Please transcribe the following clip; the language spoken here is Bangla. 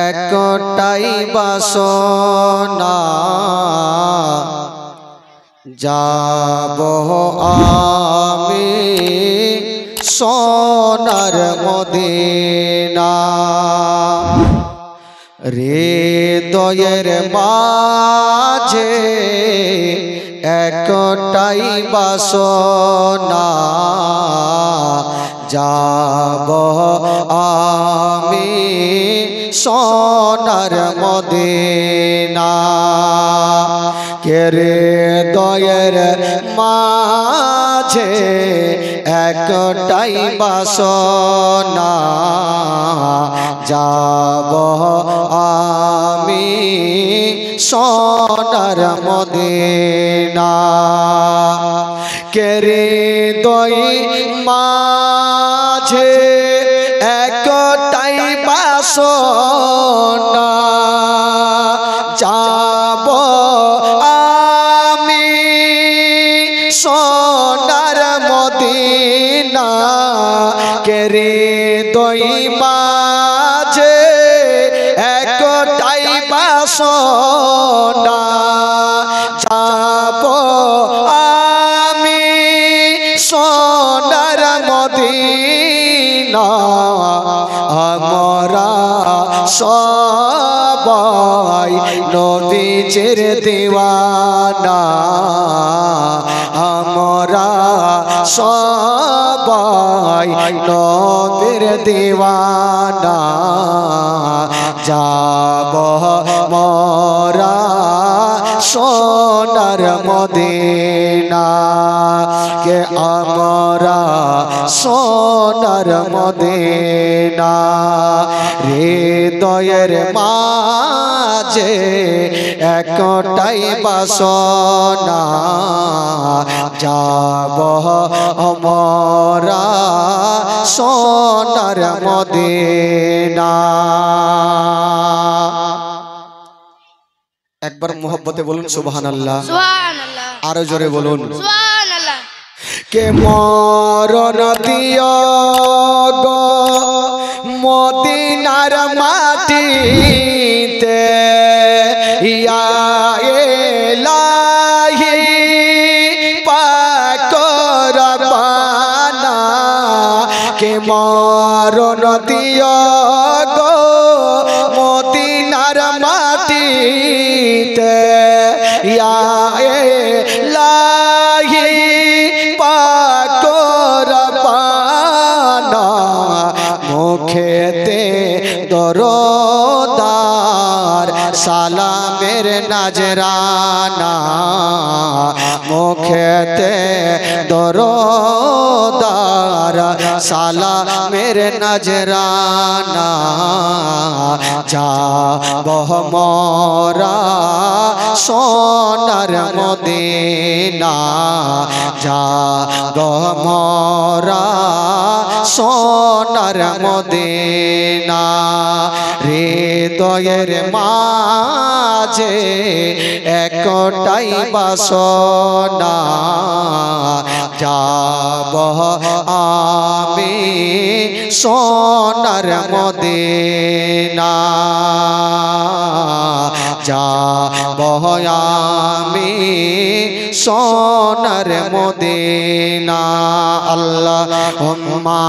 একটাই বাসনা যাব আমি সোনার মদিনা। হৃদয়ের মাঝে একটাই বাসনা যাব আমি সোনার মদিনা। হৃদয়ের মাঝে একটাই বাসনা যাব আমি সোনার মদিনা। হৃদয়ের মাঝে একটাই বাসনা যাব আমি সোনার মদিনা। হৃদয়ের মাঝে একটাই বাসনা যাব আমি সোনার মদিনা। আমরা সবাই নবীজির দিওয়ানা, আমরা সবাই নবীর দিওয়ানা। যাব মোরা সোনার মদিনা, কে আমরা সোনার মদিনা। হৃদয়ের মাঝে একটাই বাসনা যাব আমরা সোনার মদিনা। একবার মোহব্বতে বলুন সুবহানাল্লাহ, আরো জোরে বলুন সুবহানাল্লাহ। কে মরণ দিও গো মদিনার মাটিতে, ইয়া ইলাহি পাক রব্বানা। কে মরণ দিও গো মদিনার মাটিতে, ইয়া ইলাহি পাক রব্বানা। মুখেতে দরদার সালামের নাজরানা, মুখেতে দরদার সালামের নাজরানা। যাব মোরা সোনার মদিনা, যাব মোরা সোনার মদিনা। হৃদয়ের মাঝে একটাই বাসনা যাব আমি সোনার মদিনা। যাব আমি সোনার মদিনা। আল্লাহুম্মা